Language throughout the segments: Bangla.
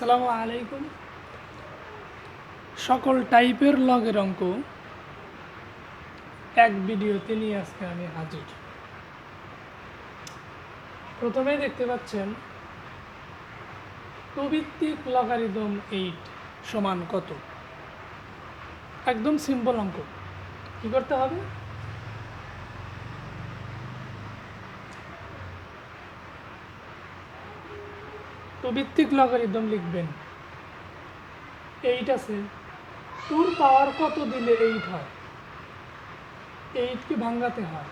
আসসালামু আলাইকুম। সকল টাইপের লগের অঙ্ক এক ভিডিওতে নিয়ে আজকে আমি হাজির। প্রথমেই দেখতে পাচ্ছেন প্রবৃত্তিক লগারিদম 8 সমান কত। একদম সিম্পল অঙ্ক। কি করতে হবে? প্রবৃত্তিক লগারিদম লিখবেন 8 আছে, 2 পাওয়ার কত দিলে 8 হয়? 8 কে ভাঙাতে হয়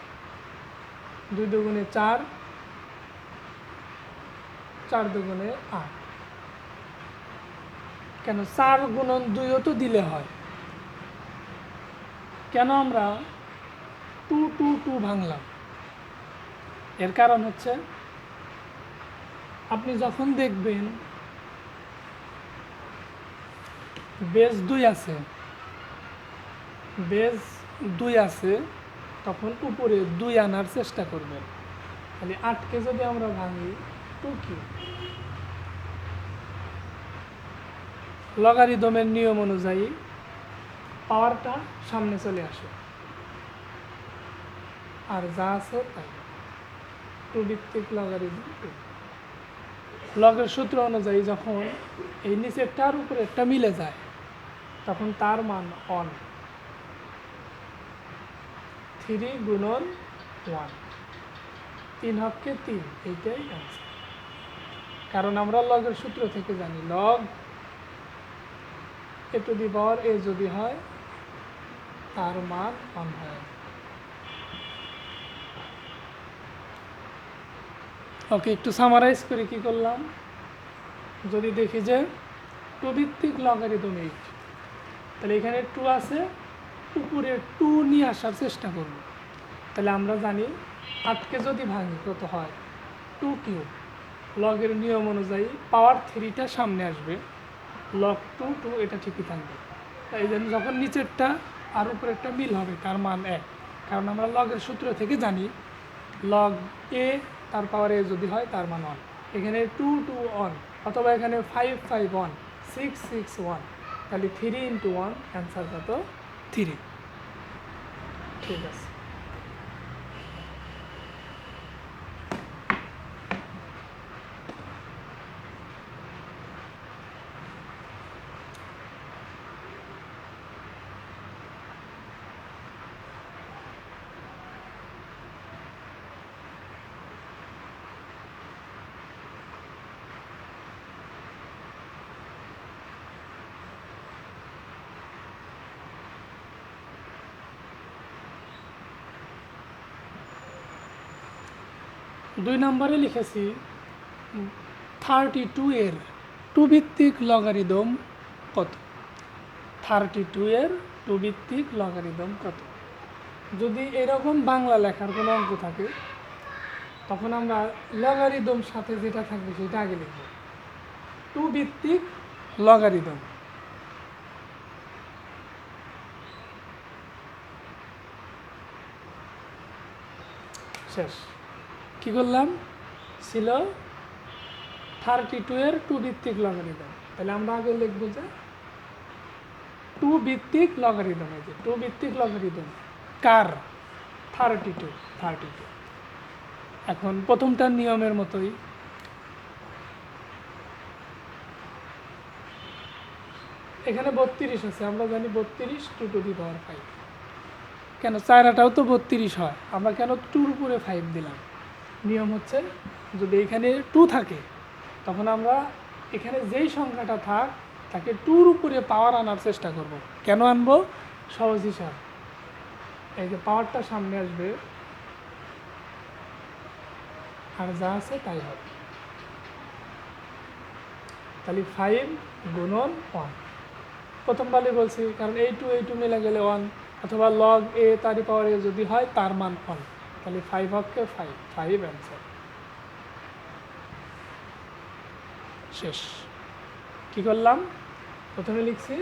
2 দুগুণে 4, 4 দুগুণে 8। কেন 4 গুণন 2ও তো দিলে হয়, কেন আমরা 2 2 2 ভাঙলাম? এর কারণ হচ্ছে আপনি যখন দেখবেন বেস 2 আছে, বেস 2 আছে, তখন উপরে 2 আনার চেষ্টা করবেন। তাহলে 8কে যদি আমরা ভাঙি 2 কি, লগারিদমের নিয়ম অনুযায়ী পাওয়ারটা সামনে চলে আসে, আর যা আছে তাই। প্রবৃত্তিক লগারিদম 2 লগের সূত্র অনুযায়ী যখন এই নিচেরটার উপরে একটা মিলে যায় তখন তার মান 1। 3 গুণন 1, 3 হককে 3, এইটাই অ্যান্সার। কারণ আমরা লগের সূত্র থেকে জানি লগ এ টু দি পাওয়ার এ যদি হয় তার মান 1 হয়। ওকে, একটু সামারাইজ করে কি করলাম। যদি দেখি যে প্রবৃত্তিক লগারিদম 8, তাহলে এখানে 2 আছে, উপরে 2 নিয়ে আসার চেষ্টা করব। তাহলে আমরা জানি 8কে যদি ভাঙি কত হয়? 2 কিউব। লগের নিয়ম অনুযায়ী পাওয়ার 3টা সামনে আসবে, লগ 2 2 এটা ঠিকই থাকবে। তাই জন্য যখন নিচেরটা আর উপরেরটা মিল হবে তার মান 1। কারণ আমরা লগের সূত্র থেকে জানি লগ এ তার পাওয়ার এ যদি হয় তার মান 1। এখানে 2 2 1, অথবা এখানে 5 5 1, 6 6 1, তাহলে 3 × 1 অ্যান্সার কত? 3। ঠিক আছে। দুই নম্বরে লিখেছি 32 এর 2 ভিত্তিক লগারিদম কত? 32 এর 2 ভিত্তিক লগারিদম কত? যদি এরকম বাংলা লেখার কোনো অঙ্ক থাকে তখন আমরা লগারিদম সাথে যেটা থাকবে সেটা আগে লিখব। 2 ভিত্তিক লগারিদম, শেষ। কি করলাম? ছিল 32 এর 2 ভিত্তিক লগারিদম, তাহলে আমরা আগে লিখব যে 2 ভিত্তিক লগারিদম। এই যে 2 ভিত্তিক লগারিদম কার? 32। এখন প্রথমটার নিয়মের মতোই এখানে 32 আছে, আমরা জানি 32 2 টু দি পাওয়ার 5। কেন চায়নাটাও তো 32 হয়, আমরা কেন 2-র উপরে 5 দিলাম? নিয়ম হচ্ছে যদি এখানে 2 থাকে তখন আমরা এখানে যেই সংখ্যাটা থাক তাকে 2-র উপরে পাওয়ার আনার চেষ্টা করব। কেন আনবো? সহজ হিসাব। এই যে পাওয়ারটা সামনে আসবে আর যা আছে তাই হবে। তাহলে 5 গুণন 1 প্রথমবারে বলছি, কারণ এই টু মিলে গেলে 1, অথবা লগ এ তারই পাওয়ার এ যদি হয় তার মান 1। তাহলে 5 হককে 5 অ্যান্সার। শেষ। কি করলাম? প্রথমে লিখছি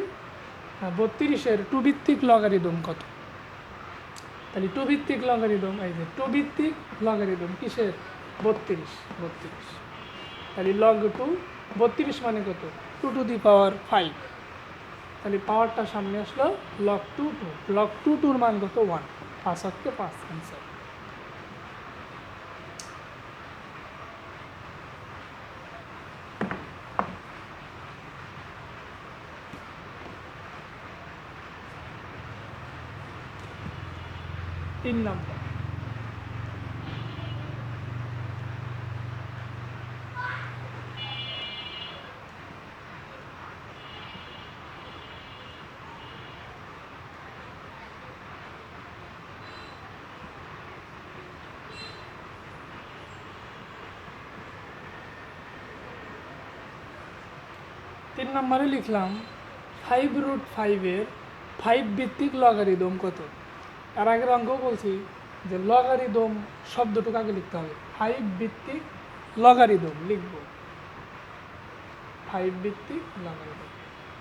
32 এর 2 ভিত্তিক লগারিদম কত? তাহলে 2 ভিত্তিক লগারিদম, এই যে 2 ভিত্তিক লগারিদম কিসের? 32। তাহলে লগ 2, 32 মানে কত? 2 টু দি পাওয়ার 5, তাহলে পাওয়ারটা সামনে আসলো লগ 2 2, লগ 2 2 মান কত 1, 5 হচ্ছে 5 অ্যান্সার। তিন নম্বর, তিন নম্বরে লিখলাম 5√5 এর 5 ভিত্তিক লগারিদম কত। এর আগের অঙ্ক বলছি যে লগারিদম শব্দটুকু আগে লিখতে হবে, 5 ভিত্তিক লগারিদম লিখব, 5 ভিত্তিক লগারিদম,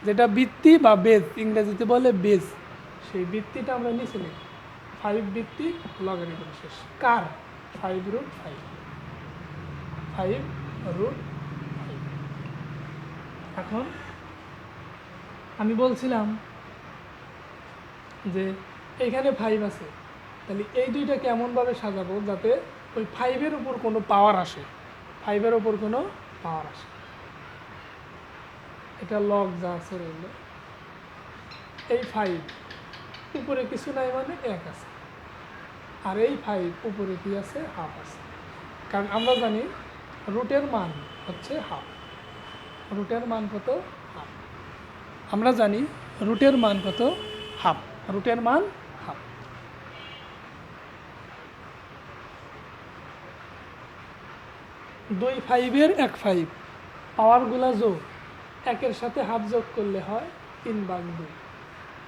যেটা ভিত্তি বা বেজ ইংরেজিতে বলে বেজ, সেই ভিত্তিটা আমরা নিচে লিখব, 5 ভিত্তিক লগারিদম শেষ কার 5√5, 5√5। এখন আমি বলছিলাম যে এখানে 5 আছে, তাহলে এই দুইটা কেমনভাবে সাজাবো যাতে ওই 5-এর উপর কোনো পাওয়ার আসে, 5-এর উপর কোনো পাওয়ার আসে। এটা লগ যা আছে রইল, এই 5 উপরে কিছু নাই মানে 1 আছে, আর এই 5 উপরে কি আছে হাফ আছে, কারণ আমরা জানি রুটের মান হচ্ছে হাফ, রুটের মান কত হাফ, আমরা জানি রুটের মান কত হাফ, রুটের মান হাফ। দুই 5-এর 1 5 পাওয়ারগুলা যোগ, 1-এর সাথে হাফ যোগ করলে হয় 3/2,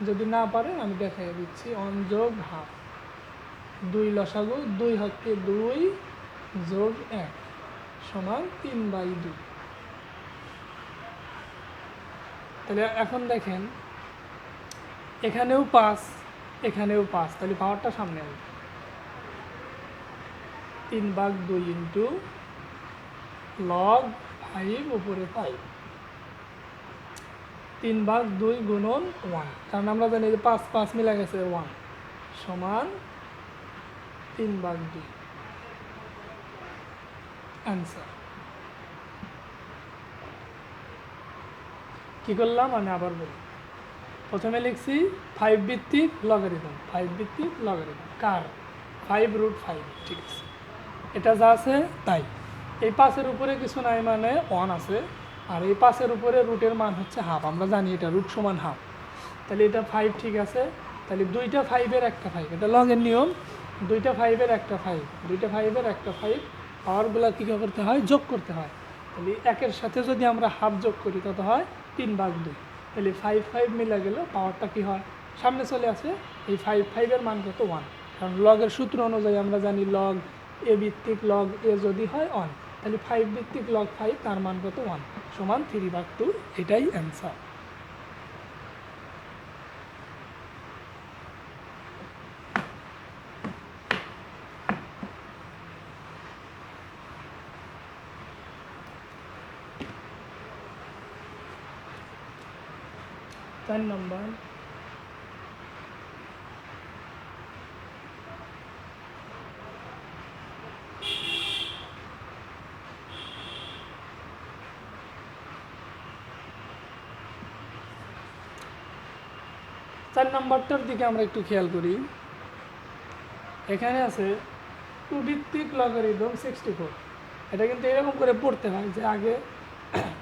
যদি না পারেন আমি দেখাই দিচ্ছি, 1 যোগ হাফ 2 লসাগু, 2 হচ্ছে 2 যোগ 1 সমান 3/2। তাহলে এখন দেখেন এখানেও 5 এখানেও 5, তাহলে পাওয়ারটা সামনে আসবে, 3/2 ইন্টু লগ 5 উপরে 5, 3/2 গুণন 1, কারণ আমরা জানি যে 5 5 মিলে গেছে 1 সমান 3/2 অ্যান্সার। কী করলাম আমি আবার বলি, প্রথমে লিখছি 5 ভিত্তিক লগারিদম, 5 ভিত্তিক লগারিদম কার 5√5, ঠিক আছে, এটা যা আছে তাই, এই 5-এর উপরে কিছু নাই মানে 1 আছে, আর এই 5-এর উপরে রুটের মান হচ্ছে হাফ, আমরা জানি এটা রুট সমান হাফ, তাহলে এটা 5 ঠিক আছে, তাহলে দুইটা 5-এর একটা 5, এটা লগের নিয়ম, দুইটা 5-এর একটা 5, দুইটা 5-এর একটা 5 পাওয়ারগুলো কী করতে হয় যোগ করতে হয়, তাহলে 1-এর সাথে যদি আমরা হাফ যোগ করি কত হয় 3/2, তাহলে 5 5 মিলে গেল, পাওয়ারটা কী হয় সামনে চলে আসে, এই 5 5-এর মান কত 1, কারণ লগের সূত্র অনুযায়ী আমরা জানি লগ এ ভিত্তিক লগ এ যদি হয় 1, তাহলে 5 ভিত্তিক লগ 5 তার মান কত 1 সমান 3/2, এটাই অ্যান্সার। চার নম্বর, চার নম্বরটার দিকে আমরা একটু খেয়াল করি, এখানে আছে 2 ভিত্তিক লগারিদম 64, এটা কিন্তু এরকম করে পড়তে হয় যে আগে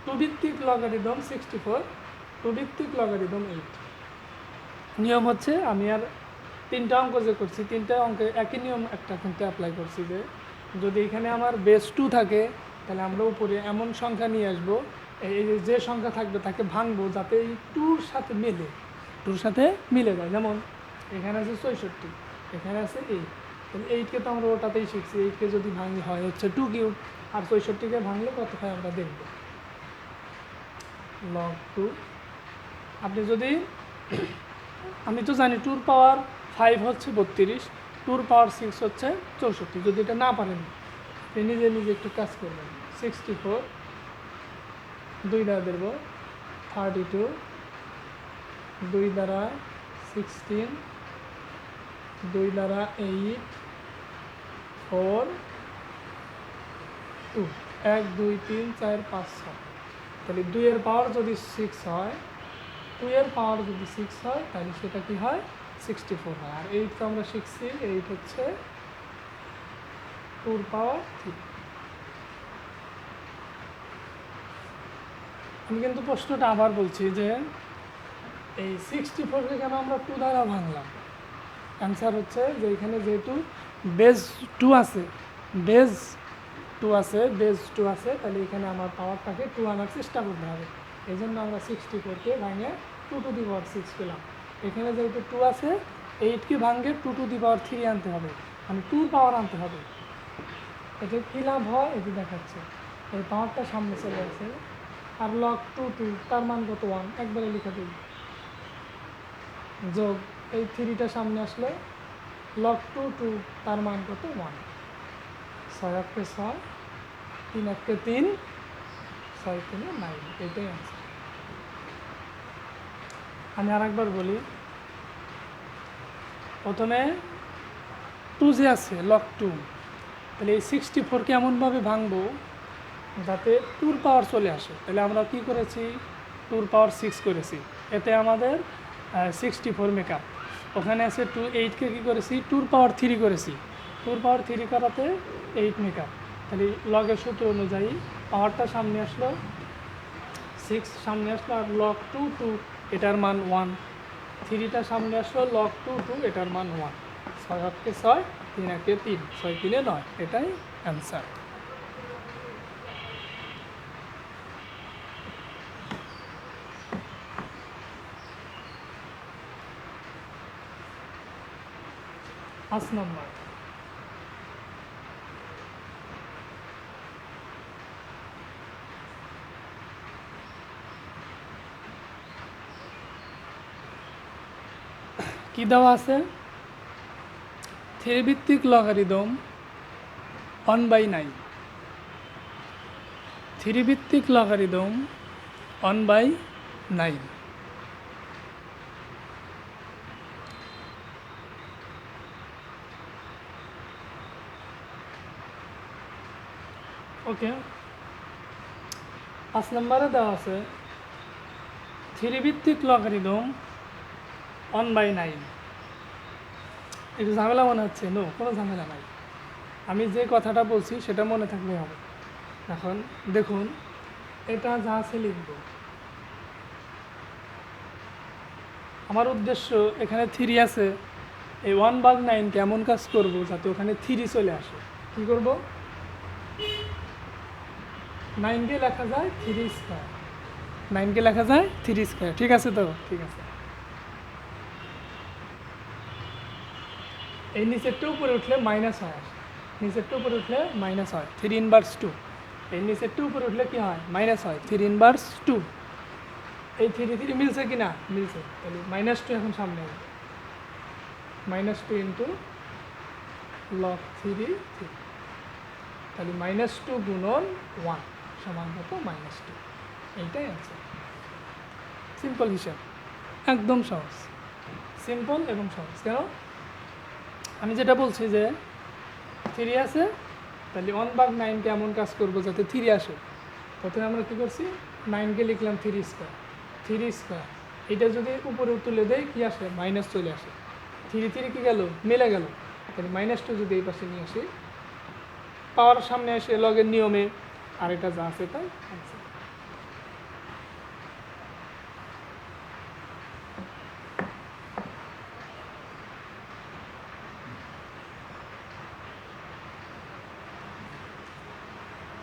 2 ভিত্তিক লগারিদম 64, 2 ভিত্তিক লগারিদম 8। নিয়ম হচ্ছে আমি আর 3টা অঙ্ক যে করছি 3টা অঙ্কে একই নিয়ম একটা কিন্তু অ্যাপ্লাই করছি, যে যদি এখানে আমার বেস 2 থাকে তাহলে আমরা উপরে এমন সংখ্যা নিয়ে আসবো, এই যে সংখ্যা থাকবে তাকে ভাঙবো যাতে এই 2-র সাথে মিলে, 2-র সাথে মিলে যায়, যেমন এখানে আছে 64, এখানে আছে 8, তাহলে 8কে তো আমরা ওটাতেই শিখছি, 8কে যদি ভাঙি হয় হচ্ছে 2³ আর 64কে ভাঙলে কত হয় আমরা দেখব, লগ 2। আপনি যদি, আমি তো জানি 2-র পাওয়ার 5 হচ্ছে 32, 2-র পাওয়ার 6 হচ্ছে 64, যদি এটা না পারেন আপনি নিজে নিজে একটু কাজ করবেন, 64 2 দেব 32, 2 দ্বারা 16, 2 দ্বারা 8, 4, 2, 1 2 3 4 5 6। তাহলে 2 এর পাওয়ার যদি 6 হয়, 2 এর পাওয়ার যদি 6 হয় তাহলে সেটা কি হয় 64 হয়। আর 8 তো আমরা শিখছি 8 হচ্ছে 2 পাওয়ার 3। আমি কিন্তু প্রশ্নটা আবার বলছি যে এই 64কে কেন আমরা 2 দ্বারা ভাঙলাম। অ্যান্সার হচ্ছে যে এখানে যেহেতু বেজ 2 আছে, বেজ 2 আছে তাহলে এখানে আমার পাওয়ারটাকে 2 আনার চেষ্টা করতে হবে। এই জন্য আমরা 64কে ভাঙে 2 টু দি পাওয়ার 6 পেলাম। এখানে যেহেতু 2 আছে 8কে ভাঙে 2 টু দি পাওয়ার 3 আনতে হবে, মানে 2 পাওয়ার আনতে হবে। এটা কী লাভ হয় এটি দেখাচ্ছে। এই পাওয়ারটা সামনে চলে আসে আর লগ 2 তার মান কত 1, একবারে লিখে দিই। যোগ এই 3টা সামনে আসলে লগ 2 তার মান কত 1। 6 1 6, 3 1 3, 6 3 9, এটাই আনসার। আমি আরেকবার বলি, প্রথমে 2 যে আছে লগ 2, তাহলে এই 64কে এমনভাবে ভাঙবো যাতে 2 পাওয়ার চলে আসে। তাহলে আমরা কি করেছি 2 পাওয়ার 6 করেছি, এতে আমাদের 64 মেকআপ। ওখানে আছে 2, 8কে কী করেছি 2 পাওয়ার 3 করেছি, 2 পাওয়ার 3 করাতে 8 মেকআপ। তাহলে লগের সূত্র অনুযায়ী পাওয়ারটা সামনে আসলো 6 সামনে আসলো, আর লগ 2 এটার মান 1, 3টা সামনে আসলো লগ 2 এটার মান 1। 6 1 6, 3 1 3, 6 3 9, এটাই অ্যান্সার। পাঁচ নম্বর, কি দেওয়া আছে 3 ভিত্তিক লগারিদম 1/9, 3 ভিত্তিক লগারিদম 1/9। ওকে, 5 নম্বরে দেওয়া আছে 3 ভিত্তিক লগারিদম 1/9। একটু ঝামেলা মনে হচ্ছে? নো, কোনো ঝামেলা নাই। আমি যে কথাটা বলছি সেটা মনে থাকলে হবে। এখন দেখুন, এটা যা আছে লিখব। আমার উদ্দেশ্য এখানে 3 আছে, এই 1/9 এমন কাজ করব যাতে ওখানে 3 চলে আসে। কী করব, 9কে লেখা যায় 3 স্কয়ার, 9কে লেখা যায় 3 স্কয়ার। ঠিক আছে তো? ঠিক আছে। এই নিচেরটা উপরে উঠলে মাইনাস হয় আসে, নিচেরটা উপরে উঠলে মাইনাস হয় 3/2। এই নিচেরটা উপরে উঠলে কী হয় মাইনাস হয় 3/2। এই 3 3 মিলছে কি না? মিলছে। তাহলে -2 এখন সামনে হবে, -2 ইন্টু লগ 3, তাহলে -2 গুণন 1 সমান কত -2। এইটাই আছে। সিম্পল হিসাব, একদম সহজ, সিম্পল এবং সহজ। কেন? আমি যেটা বলছি যে 3 আছে, তাহলে 1/9কে এমন কাজ করবো যাতে 3 আসে। প্রথমে আমরা কী করছি 9কে লিখলাম 3 স্কয়ার, 3 স্কয়ার। এটা যদি উপরে তুলে দেয় কী আসে মাইনাস চলে আসে। 3 3 কী গেল মিলে গেল। তাহলে -2 যদি এই পাশে নিয়ে আসি, পাওয়ার সামনে আসে লগের নিয়মে, আর এটা যা আছে তাই আছে।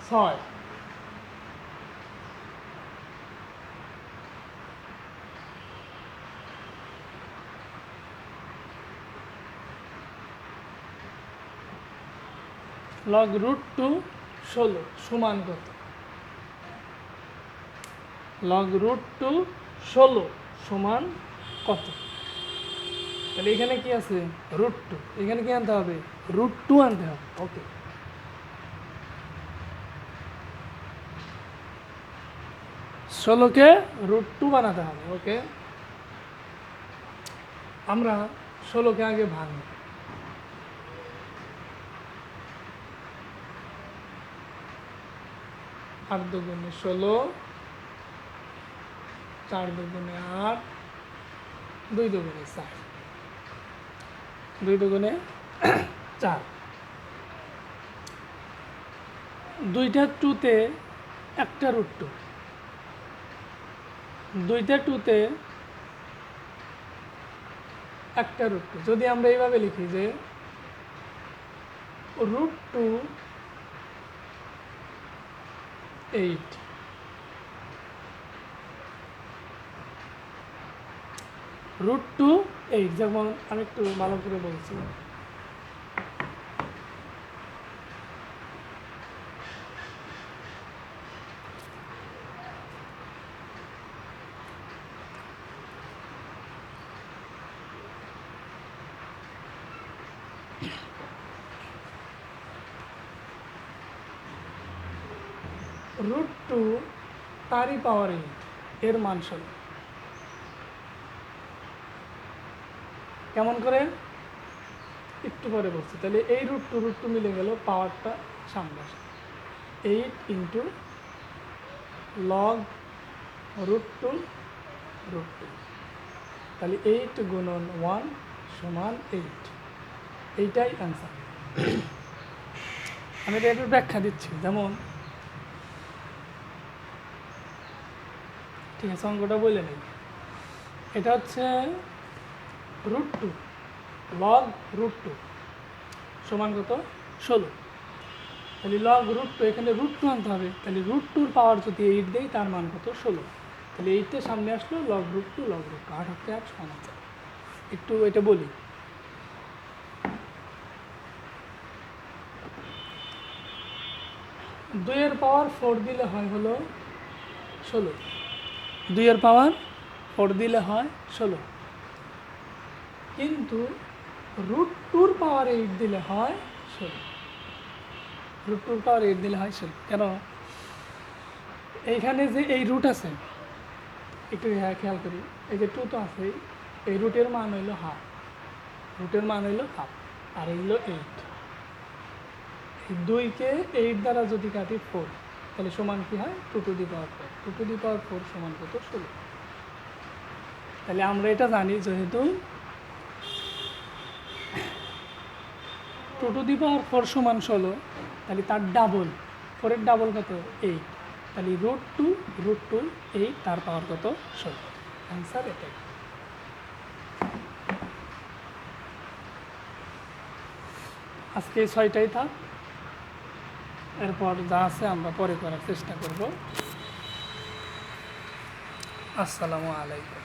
ছয়, লগ √2 16 সমান কত? লগ √2 16 সমান কত? তাহলে এখানে কি আছে √2, এখানে কি আনতে হবে √2 আনতে হবে। ওকে, 16কে √2 বানাতে হবে। ওকে, আমরা 16কে আগে ভাঙব। 8 দুগুণে 16, 4 দুগুণে 8, 2 দুগুণে 4, 2 দুগুণে 4। দুইটা 2তে একটা √2, দুইটা 2তে একটা √2। যদি আমরা এইভাবে লিখি যে √2 8, √2 8, যেমন আমি একটু ভালো করে বলছি, √2 তারই পাওয়ার 8 এর মান 16। কেমন করে একটু পরে বলছি। তাহলে এই √2 মিলে গেল, পাওয়ারটা সামনে আসে। 8 ইন্টু লগ √2 √2, তাহলে 8 গুণন 1 সমান 8। এইটাই অ্যান্সার। আমি এটা একটু ব্যাখ্যা দিচ্ছি। যেমন, ঠিক আছে, অঙ্কটা বলে নেই। এটা হচ্ছে √2 লগ √2 সমান কত? 16। তাহলে লগ √2, এখানে √2 আনতে হবে। তাহলে √2 পাওয়ার যদি 8 দেয়, তার মান কত? 16। তাহলে 8টা সামনে আসলো, লগ √2 লগ √2, 8 হচ্ছে 8 সমান। একটু এটা বলি। 2 এর পাওয়ার 4 দিলে হয় হলো 16। 2 এর পাওয়ার 4 দিলে হয় 16, কিন্তু √2 পাওয়ার 8 দিলে হয় 16। √2 পাওয়ার 8 দিলে হয় 16। কেন? এইখানে যে এই রুট আছে, একটু খেয়াল করি, এই যে 2 তো আছে, এই রুটের মান হইল হাফ, রুটের মান হইল হাফ, আর এই হলো 8। এই 2কে 8 দ্বারা যদি কাটি 4, তাহলে সমান কি হয়? 2 to the power 4। 2 to the পাওয়ার 4 সমান কত? 16। তাহলে আমরা এটা জানি, যেহেতু 2 টু দি পাওয়ার 4 সমান 16, তাহলে তার ডাবল, 4-এর ডাবল কত? 8। তাহলে √2 8, তার পাওয়ার কত? 16। অ্যান্সার এটাই। আজকে এই 6টাই থাক, এরপর যা আছে আমরা পরে করার চেষ্টা করব। আসসালামু আলাইকুম।